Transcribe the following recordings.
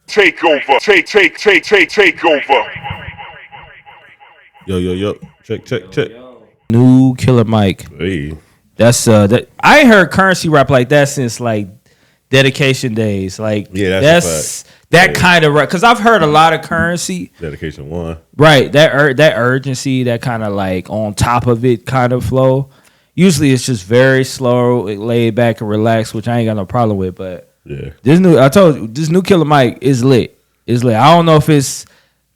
Take over. Take over. Yo. Check. New Killer Mike. Hey. That's that I ain't heard Currency rap like that since like Dedication days. Like that's that kind of rap. Cause I've heard a lot of Currency. Dedication 1. Right. That urgency, that kind of like on top of it kind of flow. Usually it's just very slow, laid back and relaxed, which I ain't got no problem with. But yeah, this new Killer Mike is lit. It's lit. I don't know if it's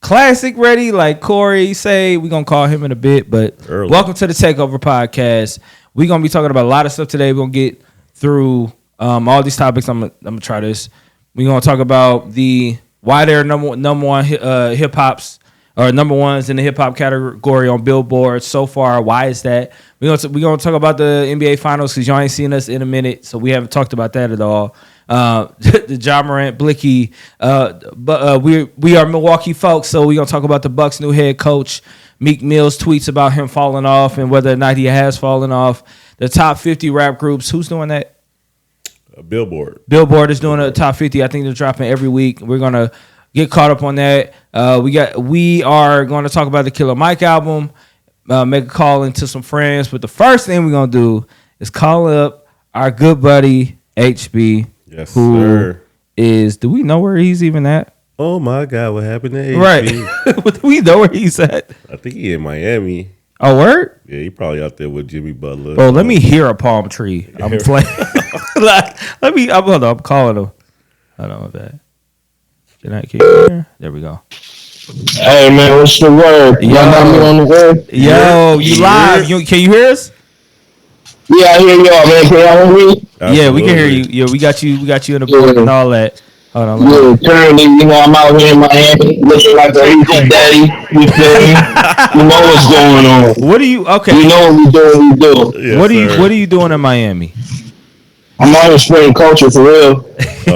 classic ready, like Corey say. We're gonna call him in a bit, but welcome to the Takeover Podcast. We're gonna be talking about a lot of stuff today. We're gonna get through all these topics. I'm gonna try this. We're gonna talk about why they're number one hip hops or number ones in the hip hop category on Billboard so far. Why is that? We're gonna talk about the NBA Finals because y'all ain't seen us in a minute, so we haven't talked about that at all. The Ja Morant Blicky, but we are Milwaukee folks, so we're gonna talk about the Bucks' new head coach, Meek Mill's tweets about him falling off and whether or not he has fallen off. The top 50 rap groups. Who's doing that? Billboard. Billboard is doing a top 50. I think they're dropping every week. We're gonna get caught up on that. We are going to talk about the Killer Mike album. Make a call into some friends, but the first thing we're gonna do is call up our good buddy HB. Yes, who sir. Do we know where he's even at? Oh my God, what happened to HB? Right. Do we know where he's at? I think he in Miami. Oh, word? Yeah, he probably out there with Jimmy Butler. Bro, let me hear a palm tree. I'm playing. Hold on, I'm calling him. Hold on with that. Can I keep here? There we go. Hey man, what's the word? Y'all got me on the word? Yo, you live. Can you hear us? Yeah, I hear y'all, man. Can y'all hear me? Absolutely. Yeah, we can hear you. Yeah, we got you in the board and all that. Hold on. Yeah, currently, I'm out here in Miami looking like a easy daddy. You feel me? You know what's going on. What are you? Okay. You know what we do. Yes, What are you doing in Miami? I'm out here spreading culture for real.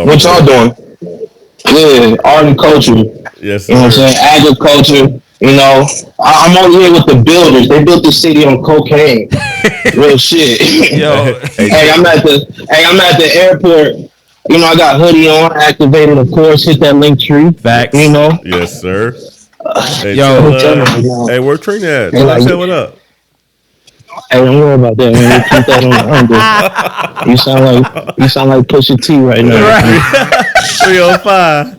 What y'all doing? Yeah, art and culture. Yes, sir. You know what I'm saying? Agriculture. You know, I'm over here with the builders. They built the city on cocaine. Real shit. Yo, hey, I'm at the airport. You know, I got hoodie on, activated, of course. Hit that link tree. Facts. You know. Yes, sir. Hey, Yo, where Trina at? Say what up. Hey, don't worry about that, man. Keep that on the under. You sound like Pusha T right now. Right. 305.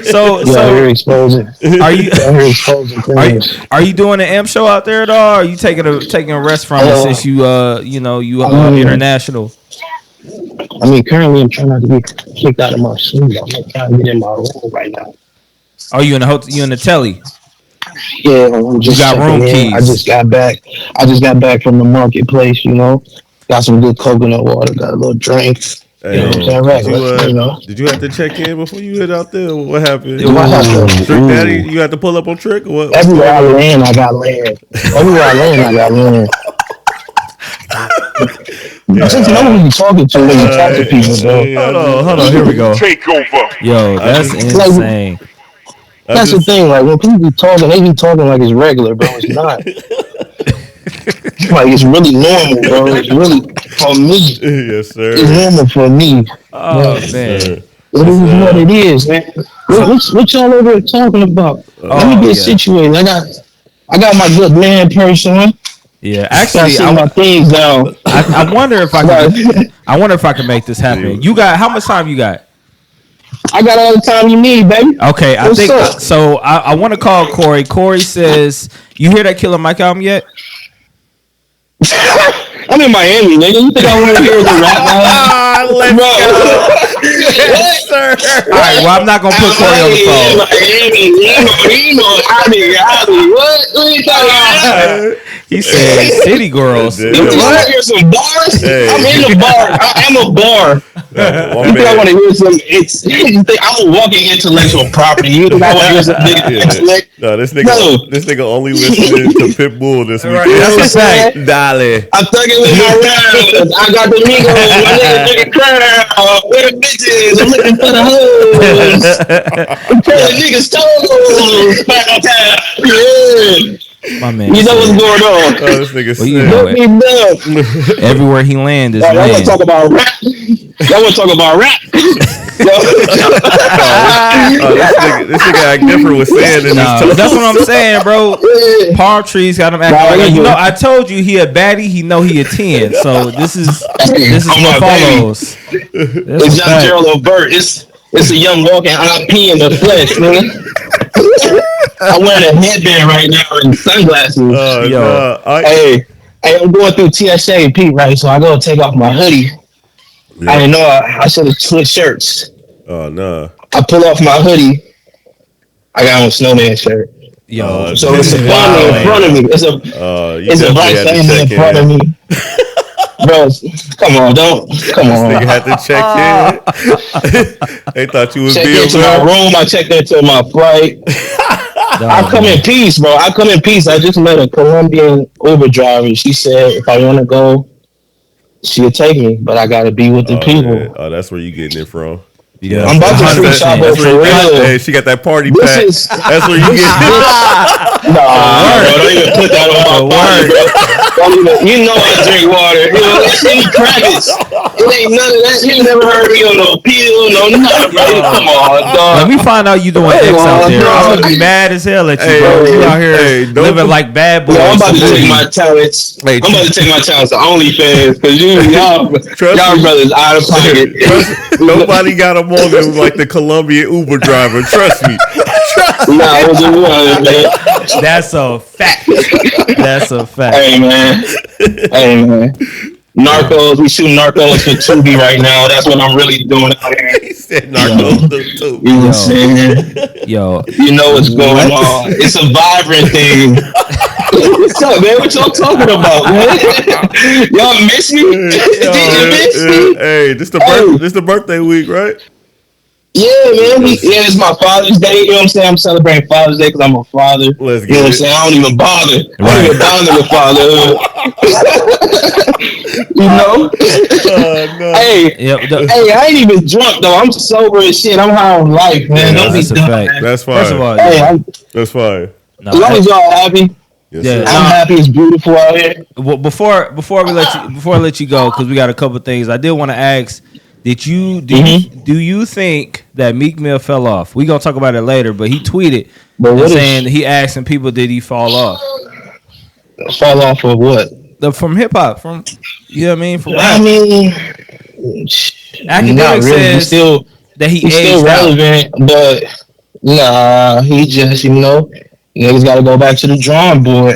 So you're exposing. Are you doing an M show out there at all? Or are you taking a rest from it since you international? I mean, currently I'm trying not to get kicked out of my sleep. I'm trying to get in my room right now. Oh, you in the hotel? You in the telly? Yeah, I'm just you got room keys. I just got back from the marketplace. You know, got some good coconut water. Got a little drink. Hey, you know what I'm saying? Did you have to check in before you head out there? What happened? Trick Daddy, you had to pull up on Trick? Or what? Everywhere I land, I got land. Just know who you talking to when you talk to people, bro. Hold on. Here we go. Take over. Yo, that's insane. That's the thing. Like when people be talking, they be talking like it's regular, bro. It's not. Like it's really normal, bro. It's really for me. Yes, sir. It's normal for me. Oh man, it is what it is, man. What y'all over there talking about? Let me get situated. I got my good man person. Yeah, actually, I my things down. I wonder if I can. I wonder if I can make this happen. You got how much time you got? I got all the time you need, baby. Okay, I think so. I want to call Corey. Corey says, "You hear that Killer Mike album yet?" I'm in Miami, nigga. You think I want to hear the rap? Let's go. Yes, sir. All right, well, I'm not gonna put Corey on the phone. What are you talking about? He said, "City girls." You think I want to hear some bars? Hey. I'm in the bar. I am a bar. You think I want to hear some? You think I'm a walking intellectual property? You think I want to hear some intellect? No, this nigga only listening to Pitbull this week. That's a fact. Dale. I'm thugging with my rounds. I got the Migos. My nigga nigga crowd. Where the bitches? I'm looking for the hoes. I'm killing niggas' toes. Final time. Yeah. My man, you know what's going on. Oh, this nigga well, you know it. Everywhere he lands is land. Y'all want to talk about rap? Y'all want to talk about rap? this nigga act different with sand in his toes. That's what I'm saying, bro. Palm trees got him acting like, you know. I told you he a baddie. He know he a 10. So this is what follows. It's John Gerald O'Burt. It's a young walking IP in the flesh, man. I'm wearing a headband right now and sunglasses. Hey, I'm going through TSA and Pete, right? So I go take off my hoodie. Yeah. I didn't know I should have switched shirts. Oh no! I pull off my hoodie. I got on a snowman shirt. Yo, so it's a family in front of me. It's a black family in front of me. Bro, come on! Come on! Nigga had to check in. They thought you was checked into my room. I checked into my flight. I come in peace, bro. I come in peace. I just met a Colombian Uber driver. She said if I want to go, she'll take me, but I gotta be with the people. Yeah. Oh, that's where you getting it from. Yeah, I'm about to free shop for real. Hey, she got that party pack. That's where you get it. Nah, bro, don't even put that on my body, bro. You know I drink water. You know, it's any crackers. It ain't none of that. You never heard me on no pill, no nothing, bro. Come on, dog. Let me find out you doing X out there. I'm gonna be mad as hell at you, bro. You out here living like bad boys. I'm about to take my talents. I'm about to take my talents to OnlyFans because y'all brothers out of pocket. Nobody got a moment like the Colombian Uber driver. Trust me. Nah, it was a one, man. That's a fact. That's a fact. Hey, man. Narcos, we shooting Narcos for Tubi right now. That's what I'm really doing out here. He said Narcos for Tubi. You know what I'm saying? Yo. You know what's going on. It's a vibrant thing. What's up, man? What y'all talking about, man? Y'all miss me? Did you miss me? Hey, this the birthday week, right? Yeah, man. It's my Father's Day. You know what I'm saying? I'm celebrating Father's Day because I'm a father. Let's get you know what I'm saying? I don't even bother. I don't even bother with fatherhood. You know? No. Hey, I ain't even drunk though. I'm sober as shit. I'm high on life, man. Yeah, don't be dumb, man. That's fine. First of all, that's fine. As long as y'all happy. Yes, I'm happy. It's beautiful out here. Well, before I let you go, because we got a couple of things, I did want to ask. Do you think that Meek Mill fell off? We gonna talk about it later, but he tweeted saying he asking people, did he fall off? Fall off of what? From hip hop, from you know what I mean? From rap. I mean, academic says that he's still relevant, but nah, he just niggas got to go back to the drawing board.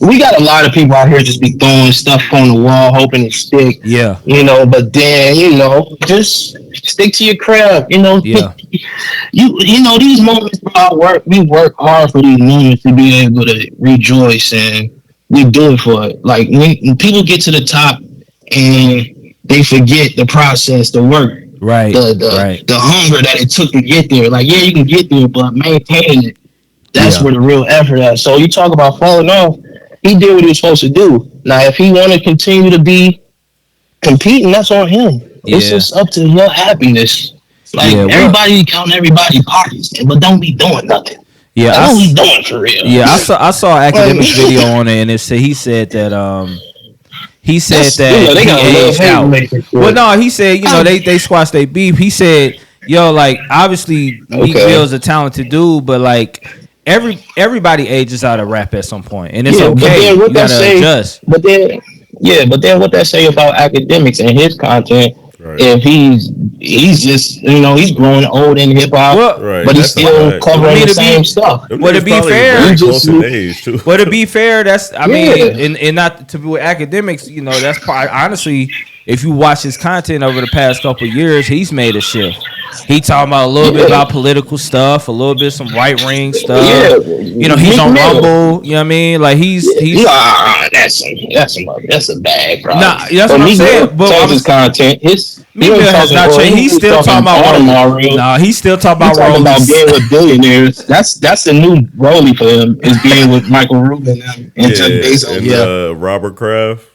We got a lot of people out here just be throwing stuff on the wall, hoping it stick. Yeah. But then, just stick to your craft. Yeah. These moments, bro, we work hard for these moments to be able to rejoice, and we do it for it. Like, when people get to the top and they forget the process, the work. Right. The hunger that it took to get there. Like, yeah, you can get there, but maintaining it. That's where the real effort is. So you talk about falling off. He did what he was supposed to do. Now, if he want to continue to be competing, that's on him. Yeah. It's just up to your happiness. Like, everybody counting everybody parties, but don't be doing nothing. Yeah, don't be doing for real. Yeah, I saw an academic video on it, and he said that he aged out. Well, no, he said they squashed their beef. He said, like, obviously Meek Mill's a talented dude, but like. Everybody ages out of rap at some point, and it's okay. You gotta adjust. But then what that say about academics and his content? Right. If he's just he's growing old in hip hop, but he's still covering the same stuff. Would it be fair? Would it be fair? That's mean, and not to be with academics. That's probably honestly. If you watch his content over the past couple of years, he's made a shift. He talking about a little bit about political stuff, a little bit some right ring stuff. Yeah. He's on Rumble. You know what I mean? Like he's that's a bag, bro. Nah, that's what I'm saying. But his content, has not changed. He's still talking about he's still talking about being with billionaires. That's the new rollie for him is being with Michael Rubin and Jeff Bezos. And Robert Kraft.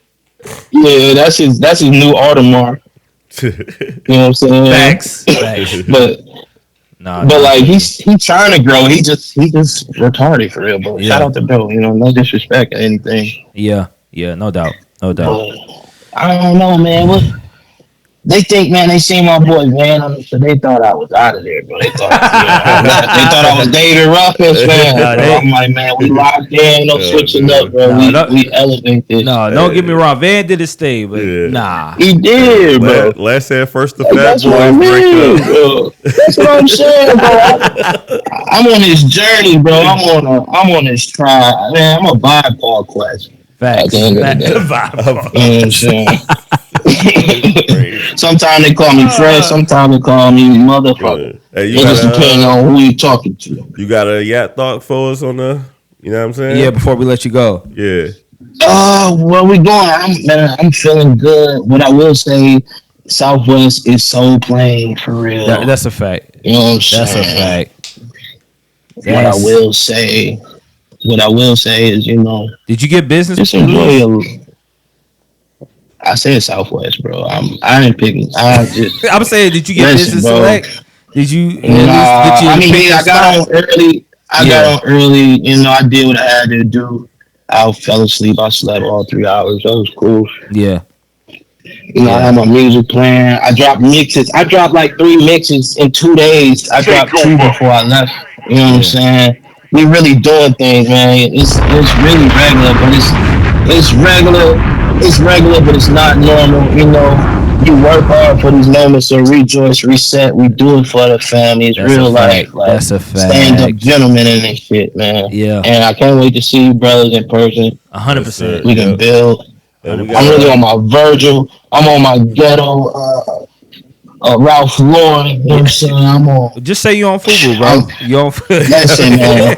Yeah, that's his new Audemars. You know what I'm saying? Facts. But like he's trying to grow. He just retarded for real. But shout out to Bill. No disrespect or anything. Yeah, no doubt. But I don't know, man. They think, man, they seen my boy Van, so they thought I was out of there, bro. They thought, they thought I was David Ruffins, man. I'm like, man, we locked in, no switching up, bro. We elevate this. No, don't get me wrong. Van did his thing, but nah, he did, bro. Last said first the Like, fat that's boys what I mean, bro. That's what I'm saying, bro. I'm on this journey, bro. I'm on this try, man. I'm a BIPOC class. facts. At the end of the day. You know what I'm saying? Sometimes they call me Fred, sometimes they call me motherfucker. Hey, it just depends on who you talking to. You got a yacht thought for us on the, you know what I'm saying? Yeah, before we let you go. Yeah. Where we going? I'm feeling good. What I will say, Southwest is so plain for real. That's a fact. You know what I'm saying? That's a fact. What I will say is, you know, did you get business? just enjoy I said Southwest, bro. I ain't picking. I'm saying, did you get business bro. select? Did you? I got on early. Got on early. You know, I did what I had to do. I fell asleep. I slept all 3 hours. That was cool. Yeah. You know, I had my music playing. I dropped mixes. I dropped like 3 mixes in 2 days. I dropped 2 before I left. You know what I'm saying? We really doing things, man. It's really regular, but it's regular. It's regular, but it's not normal. You know, you work hard for these moments of rejoice, reset. We do it for the family. It's real life. Like, that's a fact. Stand up gentlemen in this shit, man. Yeah. And I can't wait to see you brothers in person. 100%. We can build. I'm really on my Virgil. I'm on my Ghetto. Ralph Lauren. You know what I'm saying? I'm on. Just say you on Fubu, bro. You on Fubu. Listen, man.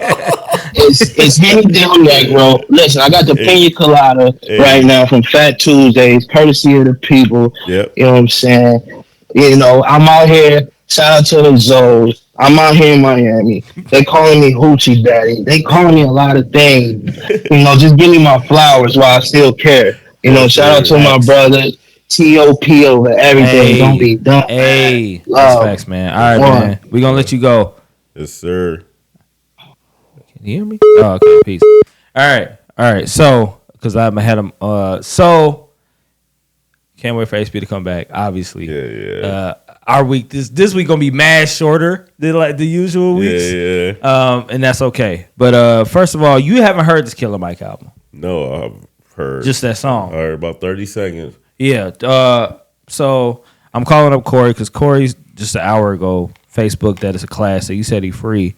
It's Henny down there, bro. Listen, I got the Pina Colada right now from Fat Tuesdays, courtesy of the people. Yep. You know what I'm saying? You know, I'm out here. Shout out to the Zoes. I'm out here in Miami. They calling me Hoochie Daddy. They calling me a lot of things. You know, just give me my flowers while I still care. You know, shout out to my brothers. T.O.P. over everything. Don't be dumb. Hey, that's facts, man. All right, man. We gonna let you go. Yes, sir. Can you hear me? Oh, okay. Peace. All right. So, because I had him. So can't wait for HB to come back. Obviously. Yeah. Our week this week gonna be mad shorter than like the usual weeks. Yeah. And that's okay. But first of all, you haven't heard this Killer Mike album. No, I've heard just that song. I heard about 30 seconds. Yeah. So I'm calling up Corey because Corey's just an hour ago Facebook that it's a classic. You said he free.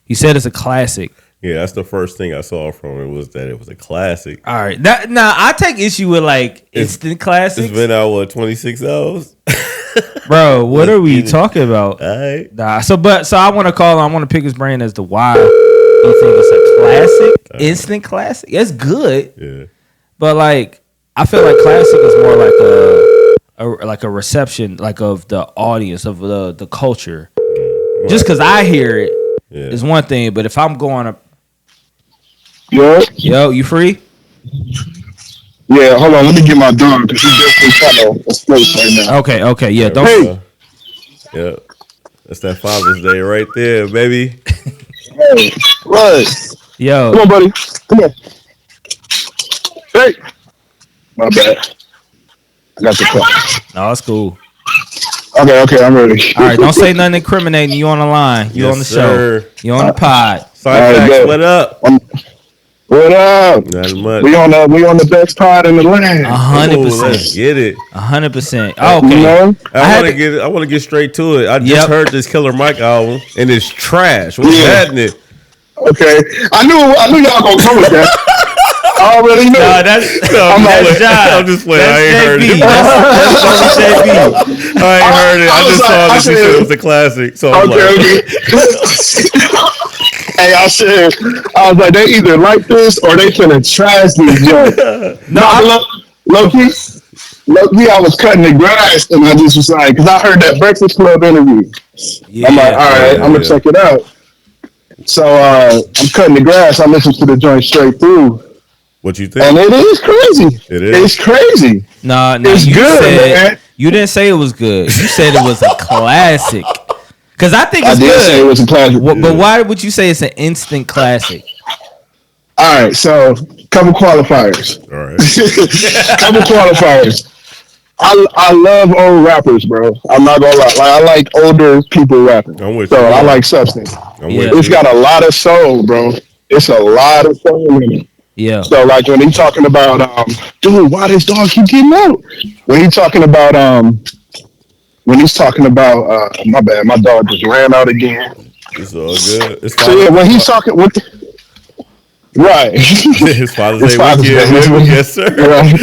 He said it's a classic. Yeah, that's the first thing I saw from it was that it was a classic. All right. Now I take issue with like instant classics. It's been out 26 hours. Bro, what are we talking about? All right. Nah. So I want to call him. I want to pick his brain as to why you think it's a classic, instant classic. It's good. Yeah. But like I feel like classic is more like a reception like of the audience of the culture. Right. Just because I hear it is one thing, but if I'm going up, yo, you free? Yeah, hold on. Let me get my dog because he's just kind of asleep right now. Okay, yeah. Don't. Hey. Yeah, that's that Father's Day right there, baby. Hey, what? Yo, come on, buddy. Come on. Hey. My bad. I got the call. No, it's cool. Okay, I'm ready. All right, don't say nothing incriminating. You on the line. You on the show. You on the pod. Right, what up? What up? Not much. We on the best pod in the land. 100%. Let's get it. 100%. Oh, okay. You know? I want to get straight to it. I just heard this Killer Mike album and it's trash. What's happening? Okay, I knew y'all gonna come with that. I already know. No, that's John. I'm just playing. I ain't heard it. That's JB. I ain't heard it. I just saw that you said it was a classic. So I'm Hey, I was like, they either like this or they finna trash these joints. Low key, I was cutting the grass and I just was like, because I heard that Breakfast Club interview. Yeah, I'm like, all right, I'm gonna check it out. So I'm cutting the grass. I listened to the joint straight through. What you think? And it is crazy. It is. It's crazy. No, it's good, man. You didn't say it was good. You said it was a classic. Because I think it's good. I did say it was a classic. But why would you say it's an instant classic? All right, so couple qualifiers. All right. Couple qualifiers. I love old rappers, bro. I'm not gonna lie. Like I like older people rapping. I'm with So you. I like Substance. I'm Yeah. with It's you. got a lot of soul, bro. It's a lot of soul in it. Yeah. So like when he talking about dude, why this dog keep getting out? When he talking about when he's talking about my bad, my dog just ran out again. It's all good. So yeah, when he's talking with right. His Father's It's Day Father's Day. weekend. Yes, sir. Right.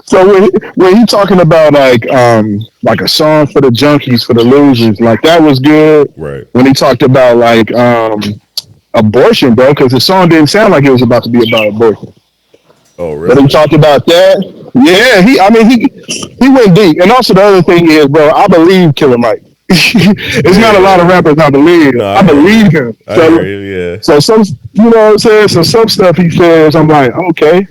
So when he talking about like a song for the junkies, for the losers, like that was good. Right. When he talked about like abortion, bro, because the song didn't sound like it was about to be about abortion. Oh, But he really? talked about that. Yeah, he went deep. And also the other thing is, bro, I believe Killer Mike. It's not a lot of rappers I believe. No, I believe him. I hear you. Yeah. So some, you know what I'm saying? So some stuff he says, I'm like, okay.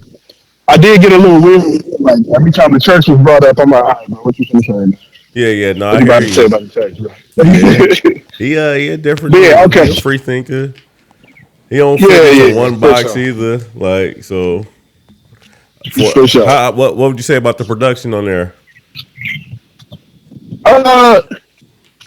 I did get a little weird. Like every time the church was brought up, I'm like, all right, bro, what you gonna say? Yeah. No, What I you about hear to say you. about the church, bro? He a different. Yeah, dude. okay. He a free thinker. He don't Yeah, fit into yeah, one for box sure. either. Like so. For sure. What would you say about the production on there? Uh,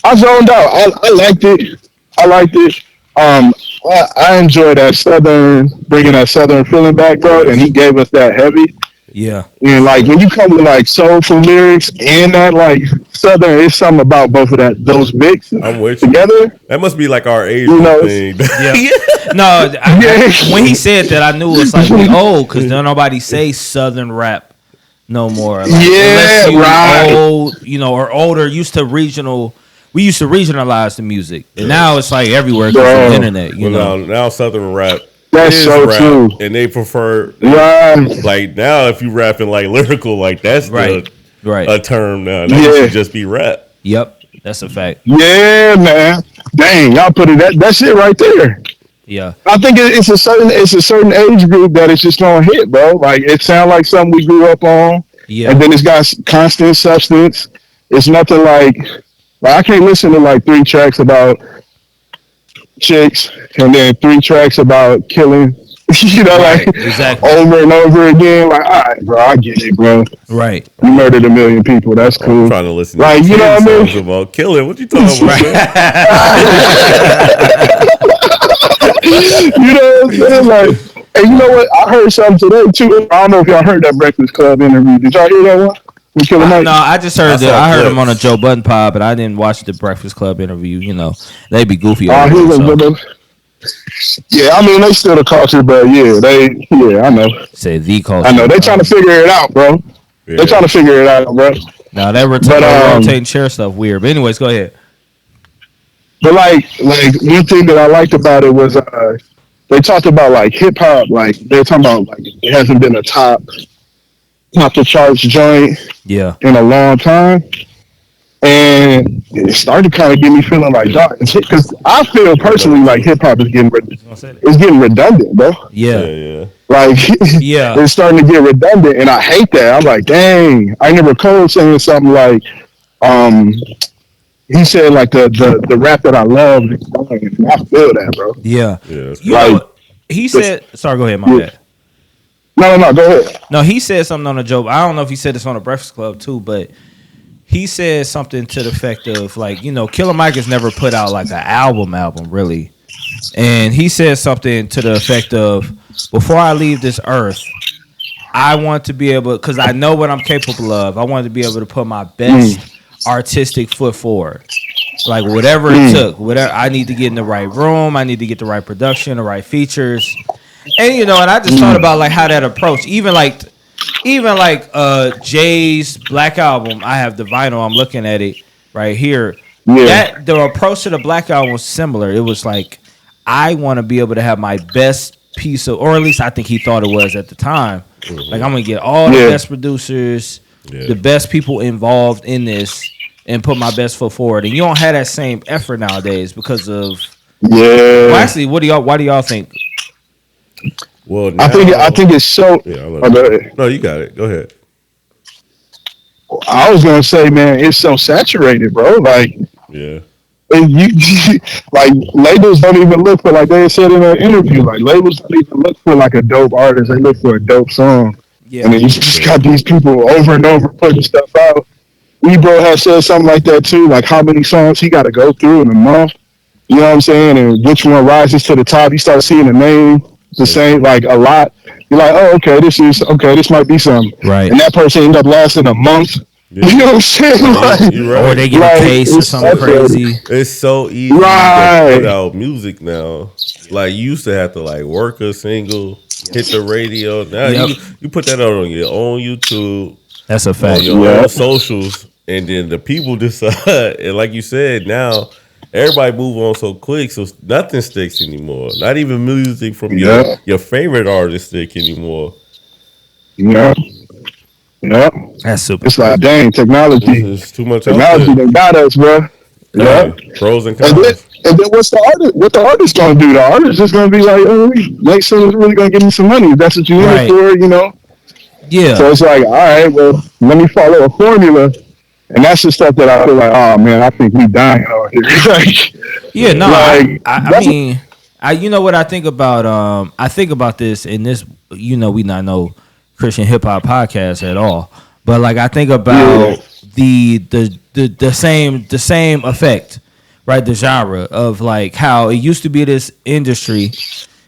I zoned out. I liked it. I liked it. I enjoy that bringing that southern feeling back, bro. And he gave us that heavy. Yeah. And like when you come with like soulful lyrics and that like southern, it's something about both of those mix I'm with you. together. That must be like our age You know, thing. Yeah. No, when he said that, I knew it was like we old because nobody say Southern rap no more. Like, Yeah, unless you right. old, or older. Used to regional. We used to regionalize the music, and now it's like everywhere because of Bro. the internet. You Well, know. now Southern rap That's is so rap, true. and they prefer Right. like now if you rapping like lyrical, like that's Right. Right. a term now. That Yeah. should just be rap. Yep. That's a fact. Yeah, man. Dang, y'all put it that shit right there. Yeah. I think it's a certain age group that it's just gonna hit, bro. Like it sounds like something we grew up on, Yeah. and then it's got constant substance. It's nothing like I can't listen to like 3 tracks about chicks and then 3 tracks about killing. Right, like exactly. over and over again. Like, all right, bro, I get it, bro. Right. You murdered 1 million people. That's I'm cool. trying to listen Like, to you know 10 what I mean? songs about killing. What you talking about? You know what I'm saying? Like, and you know what? I heard something today too. I don't know if y'all heard that Breakfast Club interview. Did y'all hear that one? With Killer Mike? No, I just heard I saw I heard him on a clips. Joe Budden pod, but I didn't watch the Breakfast Club interview. They be goofy. Oh, over he there, was so. with them. Yeah, I mean they still the culture, but yeah, I know. Say the culture. I know. They trying to figure it out, bro. Yeah. They trying to figure it out, bro. Now that rotating chair stuff weird. But anyways, go ahead. But like one thing that I liked about it was they talked about like hip hop, like they're talking about like it hasn't been a top the charts joint Yeah. in a long time. And it started kind of getting me feeling like, because I feel personally like hip hop is getting redundant, bro. Yeah. Yeah. Like, Yeah. it's starting to get redundant, and I hate that. I'm like, dang. I remember Cole saying something like, he said like the rap that I love is dying, and I feel that, bro. Yeah. Yeah. That's You good. know Like- what? He said, sorry, go ahead, my Yeah. bad. No, go ahead. No, he said something on a joke. I don't know if he said this on a Breakfast Club too, but he said something to the effect of like, Killer Mike has never put out like an album really. And he said something to the effect of, before I leave this earth, I want to be able, because I know what I'm capable of, I want to be able to put my best artistic foot forward. Like whatever it took, whatever I need to get in the right room, I need to get the right production, the right features. And and I just thought about like how that approach, even like Jay's Black Album, I have the vinyl, I'm looking at it right here. Yeah. That the approach to the Black Album was similar. It was like, I want to be able to have my best piece of, or at least I think he thought it was at the time. Like I'm gonna get all the best producers, the best people involved in this, and put my best foot forward. And you don't have that same effort nowadays because of. Well, actually, why do y'all think? Well, I think it's so. Yeah, Go ahead. no, you got it. Go ahead. I was gonna say, man, it's so saturated, bro. Like, Yeah. and you like labels don't even look for, like they said in an interview, like labels don't even look for like a dope artist. They look for a dope song. Yeah. And then you just got these people over and over putting stuff out. Ebro had said something like that too, like how many songs he got to go through in a month. You know what I'm saying? And which one rises to the top? You start seeing the name the same, like a lot. You're like, oh, okay, this might be something. Right. And that person ended up lasting a month. Yeah. You know what I'm saying? Like, you're right. Or they get a case or something crazy. It's so easy to put out music now. Like you used to have to like work a single, hit the radio. Now you put that out on your own YouTube. That's a fact. On your own socials, and then the people decide. And like you said, now everybody move on so quick, so nothing sticks anymore. Not even music from your favorite artist stick anymore. Yeah. Yeah. That's super. It's like, dang, technology. It's too much. Technology that got us, bro. Yeah. Pros and cons. And then what's the artist? What the artist gonna do? The artist is gonna be like, oh, Nate Simmons really gonna give me some money. If that's what you in it for, you know. Yeah. So it's like, all right, well, let me follow a formula. And that's the stuff that I feel like, oh man, I think we dying out here. Yeah, no, like, I mean, you know what I think about? I think about this in this. You know, we not no Christian hip hop podcast at all, but like I think about the same effect, right? The genre of like how it used to be this industry,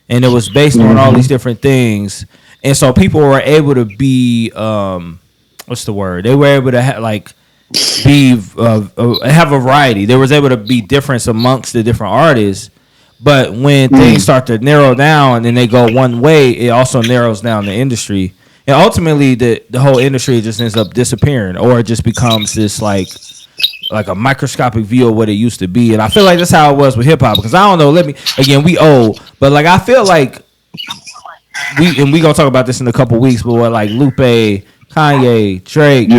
and it was based on all these different things, and so people were able to be what's the word? They were able to have variety. There was able to be difference amongst the different artists. But when things start to narrow down and then they go one way, it also narrows down the industry. And ultimately the whole industry just ends up disappearing, or it just becomes this like a microscopic view of what it used to be. And I feel like that's how it was with hip hop, because I don't know, we old, but like I feel like we gonna talk about this in a couple weeks, but what like Lupe, Kanye, Drake,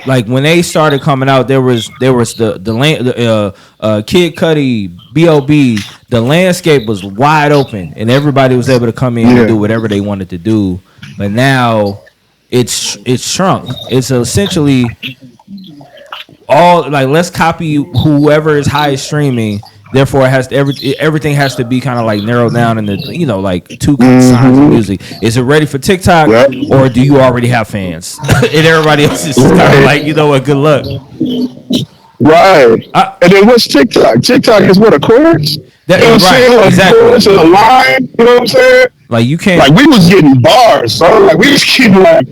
like when they started coming out, there was the Kid Cudi, B.O.B. The landscape was wide open, and everybody was able to come in and do whatever they wanted to do. But now it's shrunk. It's essentially all like, let's copy whoever is highest streaming. Therefore, it has to, everything has to be kind of like narrowed down into, you know, like two kinds of music. Is it ready for TikTok, or do you already have fans? And everybody else is kind of like, you know what, good luck. Right. And then what's TikTok? TikTok is what, a chorus? That, you know what I'm saying? Like exactly. Chorus is a line. You know what I'm saying? Like you can't. Like we was getting bars, bro. Like we was getting like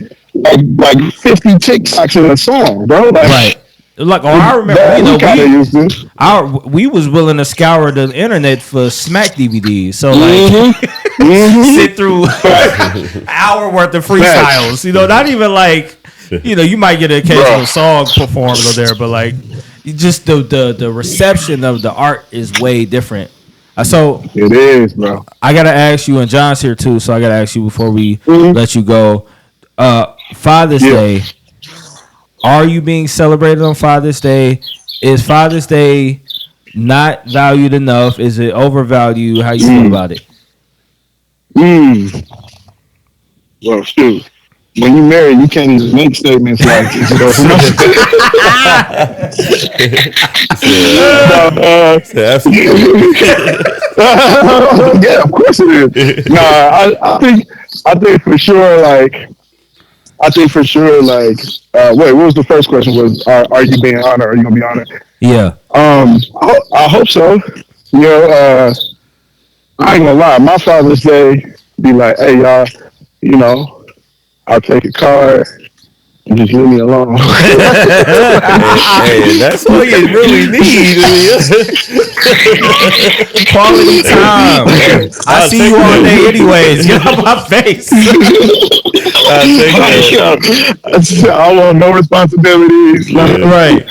50 TikToks in a song, bro. Like, right. Like, I remember, we was willing to scour the internet for Smack DVDs. So like, sit through an hour worth of freestyles. You know, not even like, you know, you might get an occasional song performed on there, but like, just the reception of the art is way different. So it is, bro. I gotta ask you, and John's here too. So I gotta ask you before we let you go. Father's Day. Are you being celebrated on Father's Day? Is Father's Day not valued enough? Is it overvalued? How you feel about it? Well, shoot. When you marry, you can't even make statements like this. Yeah, of course it is. Nah, I think for sure, like. Wait, what was the first question? Was are you being honored? Are you gonna be honored? Yeah. I hope so. You know, I ain't gonna lie. My Father's Day be like, hey y'all, you know, I'll take a card and just leave me alone. hey, that's what you really need. Quality time. I see you all day anyways. Get out my face. I want no responsibilities. Right.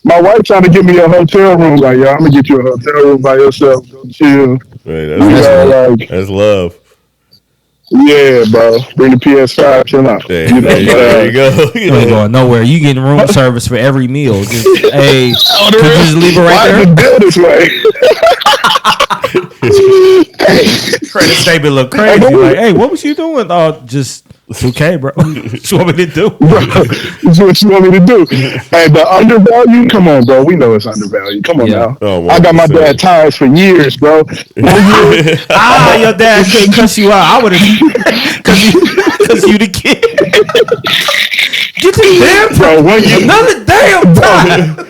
My wife trying to get me a hotel room. Like, yo, I'm gonna get you a hotel room by yourself. Go chill. Right, that's love. Yeah, bro. Bring the PS5. Chill out. There you go. You ain't going nowhere. You getting room service for every meal. Just, hey, could you just leave it right there? Why build this way? Credit statement look crazy. Like, hey, what was you doing? Oh, just it's okay, bro. What you want me to do? Bro, that's what you want me to do. And the undervalue, come on, bro. We know it's undervalued. Come on now. Oh, I got my dad tires for years, bro. Your dad couldn't cuss you out. I would have. Cause you the kid. Get the damn Bro, another damn time.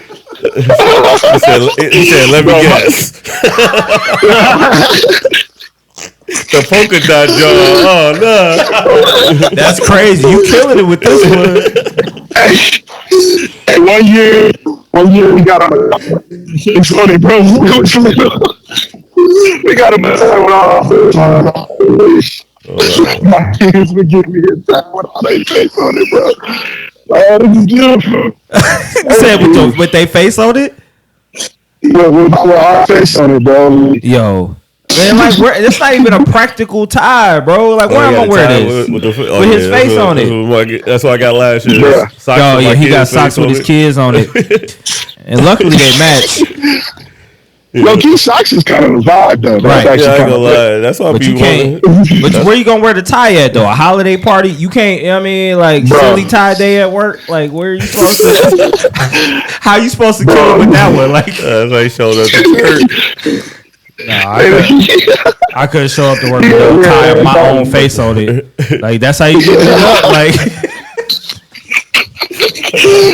He said, let me guess. The polka dot jaw. Oh no. That's crazy. You killing it with this one. Hey, one year we got him. It's funny, bro. We got him with all. My kids would give me a time with all their face on it, bro. Oh, this is beautiful. You said with their face on it? With our face on it, bro. Yo. Man, like, it's not even a practical tie, bro. Like, where am I wear this? With his face on it. That's what I got last year. Yeah. Oh, yeah, he got socks with his kids on it. And luckily they match. Low key socks is kind of a vibe, though. Right. Yeah, I ain't gonna lie. That's why But you can't. But where you gonna wear the tie at, though? A holiday party? You can't, you know what I mean? Like, silly tie day at work? Like, where are you supposed to? How you supposed to kill it with that one? Like, that's why he showed up to church. Nah, I couldn't show up to work with a tie of my own face on it. Like, that's how you get it up. Like,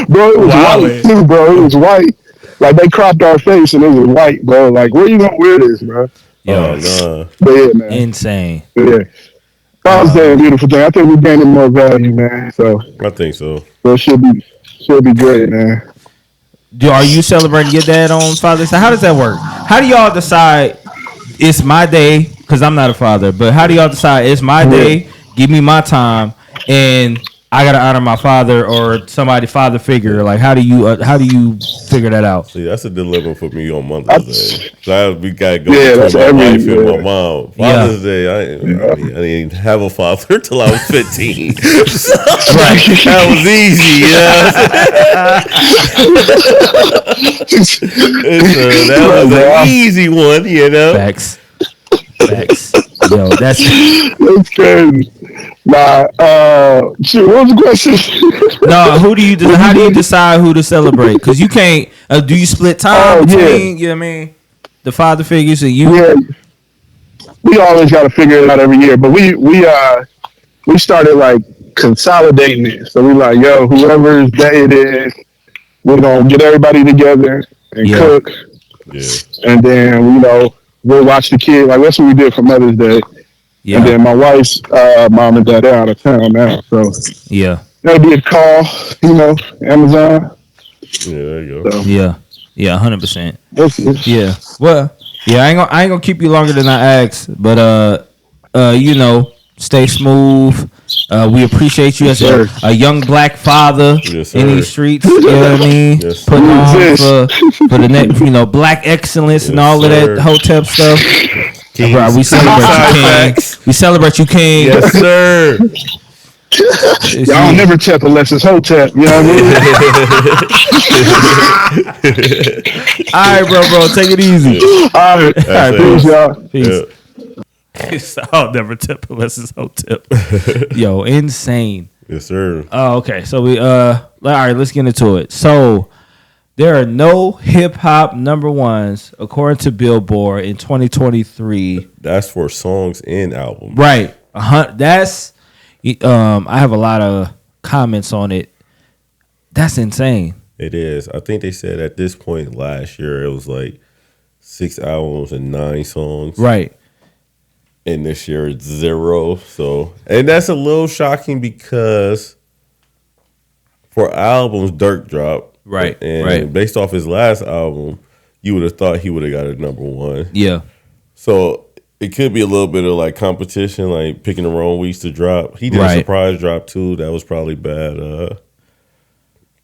bro, it was white too, bro. It was white. Like, they cropped our face and it was white, bro. Like, where you gonna wear this, bro? Oh no. But yeah, man. Insane. Yeah. Father's Day, a beautiful thing. I think we're gaining more value, man. So I think so. it should be great, man. Are you celebrating your dad on Father's Day? How does that work? How do y'all decide it's my day? Because I'm not a father, but how do y'all decide it's my day? Give me my time, and I gotta honor my father or somebody father figure. Like, how do you figure that out? See, that's a dilemma for me on Mother's Day. So we gotta go that's between my wife and yeah. my mom. Father's Day, I didn't have a father till I was 15. So, that was easy, that was an easy one, you know. Facts. Yo, that's crazy. Nah, shit, what was the question? No, how do you decide who to celebrate? Because you can't. Do you split time between? You know what I mean? The father figures and you. Yeah, we always got to figure it out every year. But we started like consolidating it. So we like, yo, whoever's day it is, we're gonna get everybody together and cook. Yeah. And then we'll watch the kid. Like, that's what we did for Mother's Day. Yeah. And then my wife's mom and dad, they're out of town now. So that'll be a call, Amazon. Yeah, there you go. So, yeah, 100%. Yeah. Well, yeah, I ain't gonna keep you longer than I asked, but stay smooth. We appreciate you as a young black father in these streets. You know what I mean? Yes, putting on for the next, black excellence and all of that hotep stuff. Right, we celebrate you, King. We celebrate you, King. Yes, sir. Y'all never tap unless it's hotep. You know what I mean? All right, bro. Take it easy. All right, peace, y'all. Peace. Yeah. I'll never tip unless it's hotep. Yo, insane. Yes, sir. Oh, okay. So we all right, let's get into it. So there are no hip hop number ones according to Billboard in 2023. That's for songs and albums. Right. That's I have a lot of comments on it. That's insane. It is. I think they said at this point last year it was like 6 albums and 9 songs. Right. And this year it's 0. So, and that's a little shocking because for albums, Dirk dropped. Right. And based off his last album, you would have thought he would have got a number 1. Yeah. So it could be a little bit of like competition, like picking the wrong weeks to drop. He did a surprise drop too. That was probably bad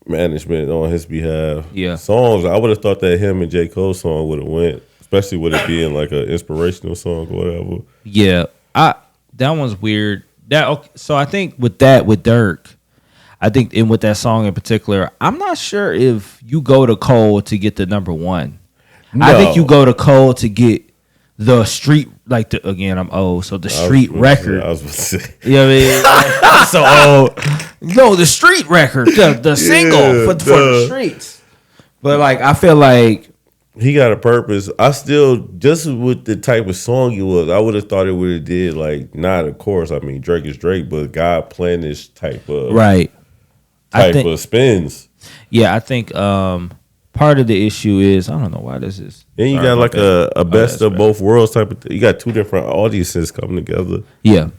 management on his behalf. Yeah. Songs, I would have thought that him and J. Cole's song would have went, especially with it being like an inspirational song or whatever. Yeah. That one's weird. So I think with Dirk, and with that song in particular, I'm not sure if you go to Cole to get the number 1. No. I think you go to Cole to get the street, again, I'm old, so the street record. I was about to say. You know what I mean? So old. No, the street record, the single for the streets. But I feel like He got a purpose. I still, just with the type of song it was, I would have thought it would have did like, not of course. I mean, Drake is Drake, but God planned this type of of spins. Yeah, I think part of the issue is I don't know why this is. Then you got like a best of both worlds type of thing. You got two different audiences coming together. Yeah,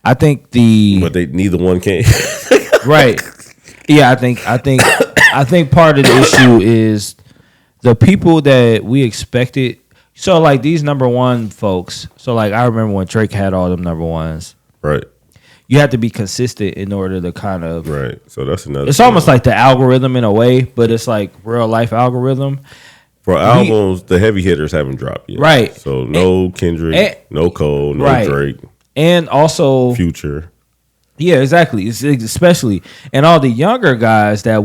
I think but neither one came. Right. Yeah, I think part of the issue is the people that we expected. So like these number one folks. So like I remember when Drake had all them number ones. Right. You have to be consistent in order to kind of. Right. So that's another. It's almost like the algorithm in a way, but it's like real life algorithm. For albums, the heavy hitters haven't dropped yet. Right. So no Kendrick, no Cole, no Drake. And also Future. Yeah, exactly. It's especially and all the younger guys that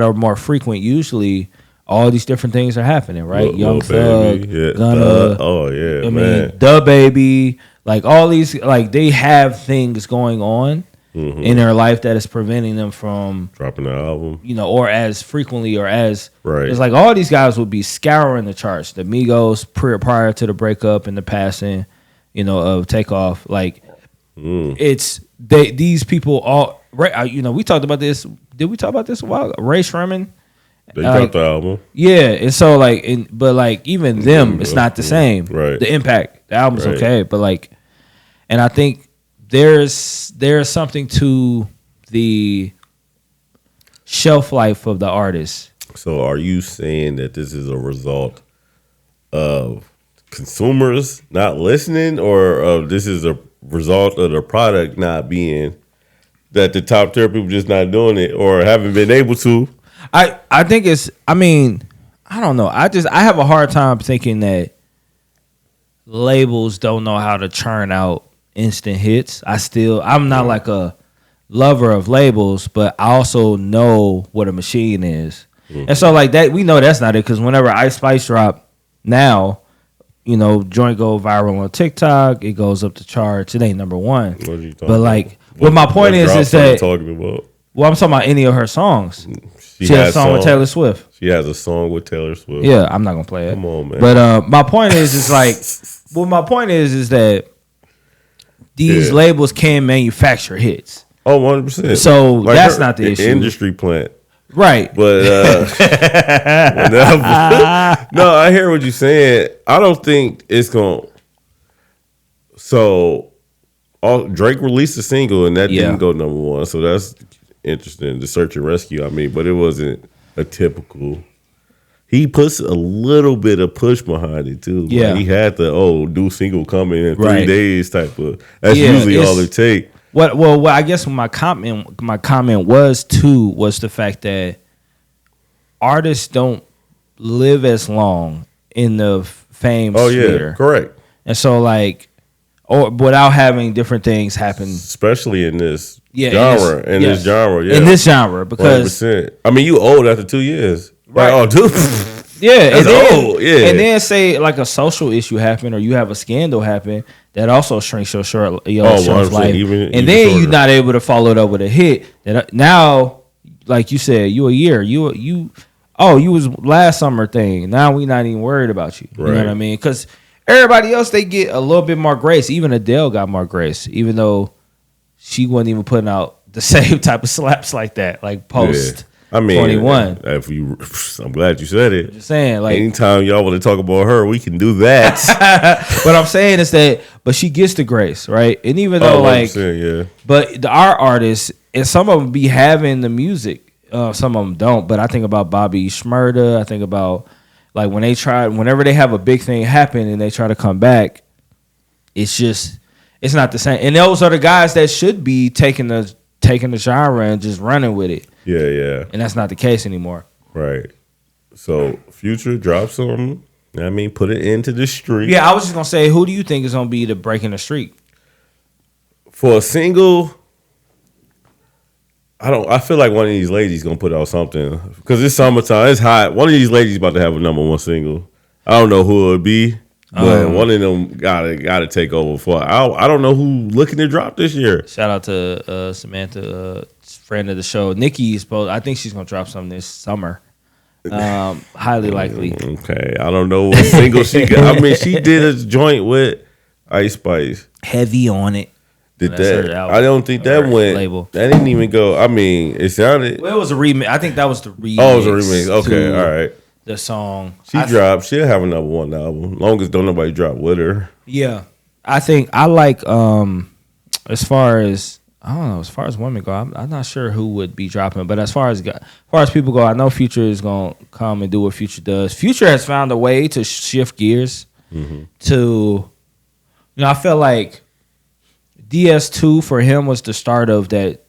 are more frequent. Usually, all these different things are happening, right? Young Thug, Gunna, I mean, Da Baby, like all these, like they have things going on in their life that is preventing them from dropping an album, or as frequently or as right. It's like all these guys would be scouring the charts. The Migos prior to the breakup and the passing, of Takeoff, like it's. These people all we talked about this. Did we talk about this a while ago? Ray Sherman. They dropped the album. Yeah, and so but even them, it's not the same. Right. The impact, the album's okay, but and I think there's something to the shelf life of the artist. So, are you saying that this is a result of consumers not listening, or this is a result of the product not being that the top tier people just not doing it or haven't been able to? I think it's. I mean, I don't know. I have a hard time thinking that labels don't know how to churn out instant hits. I'm not like a lover of labels, but I also know what a machine is, and so like that we know that's not it because whenever Ice Spice drop now. Joint go viral on TikTok. It goes up the charts. It ain't number one. What are you talking but about? What my point is that talking about? Well, I'm talking about any of her songs. She has a song with Taylor Swift. She has a song with Taylor Swift. Yeah, I'm not gonna play it. Come on, man. But my point is my point is that these labels can manufacture hits. Oh, 100%. So that's not the issue. Industry plant. Right. But no, I hear what you're saying. I don't think it's going to. So Drake released a single and that didn't go number one. So that's interesting. The Search and Rescue, but it wasn't a typical. He puts a little bit of push behind it too. Yeah. Like he had the new single coming in 3 days type of. That's usually all it takes. Well, I guess my comment was the fact that artists don't live as long in the fame sphere. Correct. And so or without having different things happen, especially in this genre, in this genre, because 100%. You old after 2 years, right? Like, dude. Yeah, and then, and then say like a social issue happen or you have a scandal happen that also shrinks your short life, and then you're not able to follow it up with a hit. That now, like you said, you a year, you was last summer thing. Now we not even worried about you. You know what I mean? Because everybody else they get a little bit more grace. Even Adele got more grace, even though she wasn't even putting out the same type of slaps like that, like post. 21. I'm glad you said it. Just saying, anytime y'all want to talk about her, we can do that. What I'm saying is that, but she gets the grace, right? And even though, but our artists, and some of them be having the music, some of them don't. But I think about Bobby Shmurda. I think about whenever they have a big thing happen and they try to come back, it's not the same. And those are the guys that should be taking the genre and just running with it. Yeah. And that's not the case anymore. Right. So Future drops something. Put it into the street. Yeah, I was just gonna say, who do you think is gonna be the breaking the streak? For a single, I feel like one of these ladies gonna put out something. Because it's summertime, it's hot. One of these ladies about to have a number one single. I don't know who it would be. But one of them gotta take over for. I don't know who looking to drop this year. Shout out to Samantha, friend of the show. Nikki is supposed. I think she's gonna drop something this summer. Highly likely. Okay, I don't know what single she got. I mean, she did a joint with Ice Spice. Heavy on it. Did That's her that? album, I don't think that her went. label. That didn't even go. I mean, it sounded. Well, it was a remix. I think that was the remix. Oh, it was a remix. Okay, all right. The song Dropped. She'll have another one album. Long as don't nobody drop with her. Yeah, I think I like. As far as I don't know, as far as women go, I'm not sure who would be dropping. But as far as people go, I know Future is gonna come and do what Future does. Future has found a way to shift gears to. I feel like DS2 for him was the start of that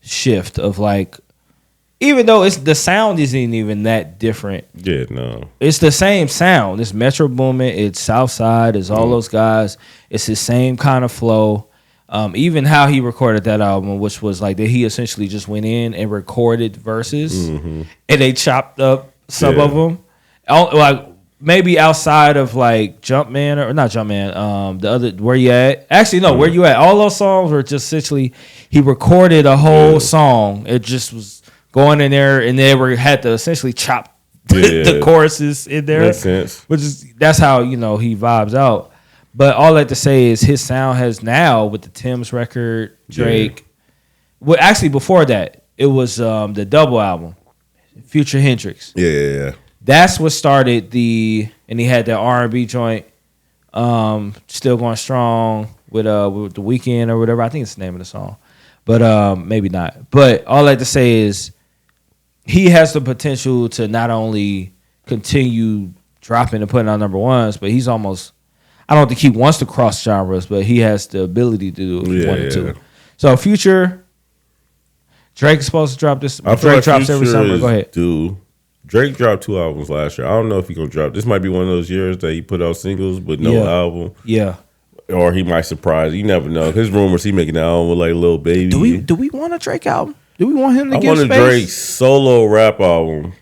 shift of like, even though the sound isn't even that different. Yeah, no. It's the same sound. It's Metro Boomin, it's Southside, it's all those guys. It's the same kind of flow. Even how he recorded that album, which was like that he essentially just went in and recorded verses and they chopped up some of them. Like maybe outside of like Jumpman or not Jumpman, the other Where You At? Actually, no, Where You At? All those songs were just essentially he recorded a whole song. It just was going in there and they had to essentially chop the choruses in there. Makes sense. That's how he vibes out. But all I have to say is his sound has now with the Tim's record, Drake. Well, actually before that, it was the double album, Future Hendrix. Yeah. That's what started and he had that R&B joint, Still Going Strong with The Weeknd or whatever. I think it's the name of the song, but maybe not. But all I have to say is he has the potential to not only continue dropping and putting out number ones, but he's almost. I don't think he wants to cross genres, but he has the ability to do it if he wanted to. So Future, Drake is supposed to drop this. Drake drops every summer. Go ahead. Drake dropped 2 albums last year. I don't know if he's gonna drop. This might be one of those years that he put out singles but no album. Yeah. Or he might surprise. You never know. His rumors he making an album with like Lil Baby. Do we want a Drake album? Do we want him to give space? I want a Drake solo rap album.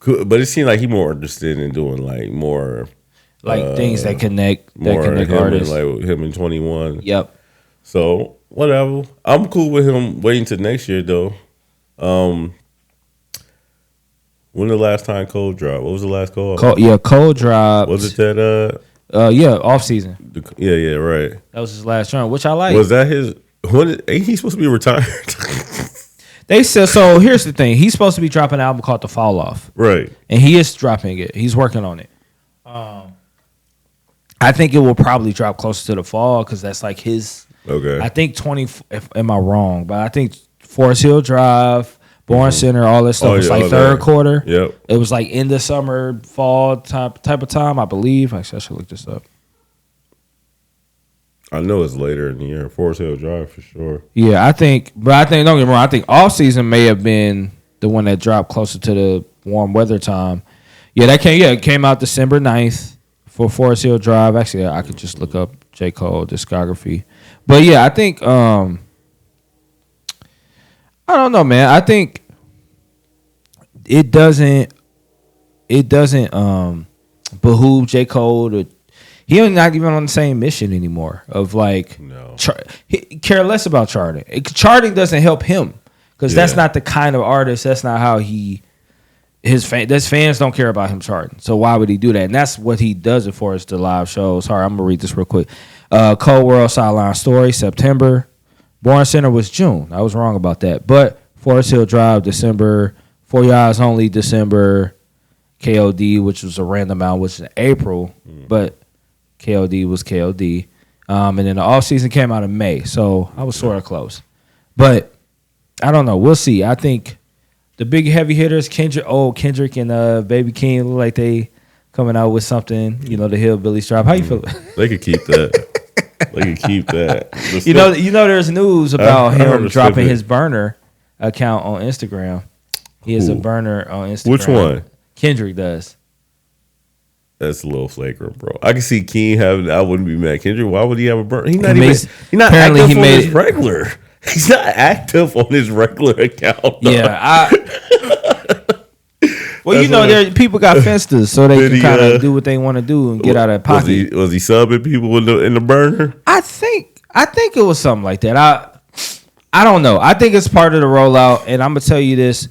But it seemed like he more interested in doing like more. Like things that connect artists. Like him in 21. Yep. So, whatever. I'm cool with him waiting till next year, though. When the last time Cole dropped? What was the last Cole? Cole dropped. Was it that? Off season. Yeah, right. That was his last run, which I like. Was that his? Ain't he supposed to be retired? They said so. Here's the thing: he's supposed to be dropping an album called The Fall Off, right? And he is dropping it. He's working on it. I think it will probably drop closer to the fall because that's like his. Okay. I think 20. Am I wrong? But I think Forest Hill Drive, Born Center, all that stuff was like third quarter. Yep. It was like in the summer, fall type of time, I believe. Actually, I should look this up. I know it's later in the year. Forest Hill Drive for sure. Yeah, I think don't get me wrong. I think off season may have been the one that dropped closer to the warm weather time. Yeah, it came out December 9th. For Forest Hill Drive, actually, I could just look up J. Cole discography. But yeah, I think I don't know, man. I think it doesn't behoove J. Cole to. He's not even on the same mission anymore. Of like, he care less about charting. Charting doesn't help him because that's not the kind of artist. That's not how he. His fans don't care about him charting, so why would he do that? And that's what he does it for. Is the live shows. Sorry, I'm gonna read this real quick. Cold World Sideline Story, September. Born Center was June. I was wrong about that. But Forest Hill Drive, December. For Your Eyes Only, December. KOD, which was a random out, which was in April, but KOD was KOD. And then the off season came out in May, so I was sort of close. But I don't know. We'll see. I think. The big heavy hitters, Kendrick and Baby King look like they coming out with something. The Hillbillies drop. How you feel? They could keep that. They could keep that. There's news about him dropping his burner account on Instagram. He has a burner on Instagram. Which one? Kendrick does. That's a little flagrant, bro. I can see King having. I wouldn't be mad. Kendrick, why would he have a burner? He's not active on his regular. He's not active on his regular account. Though. Yeah, well, people got Finstas, so they can kind of do what they want to do and get out of pocket. Was he subbing people in the burner? I think it was something like that. I don't know. I think it's part of the rollout, and I'm gonna tell you this.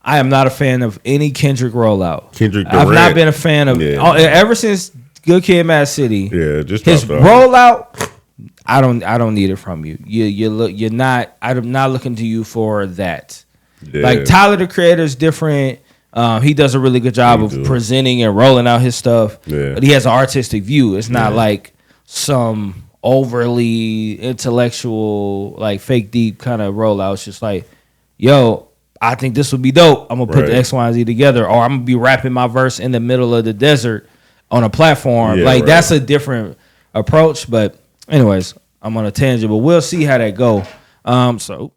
I am not a fan of any Kendrick rollout. Kendrick I've Durant. not been a fan of ever since Good Kid, Mad City. Yeah, just his dropped off. rollout. I don't need it from you. You're not. I'm not looking to you for that. Yeah. Like Tyler, the Creator, is different. He does a really good job of presenting and rolling out his stuff. Yeah. But he has an artistic view. It's not like some overly intellectual, like fake deep kind of rollout. It's just like, yo, I think this would be dope. I'm gonna put the X, Y, and Z together, or I'm gonna be rapping my verse in the middle of the desert on a platform. That's a different approach. But anyways, I'm on a tangent, but we'll see how that go. So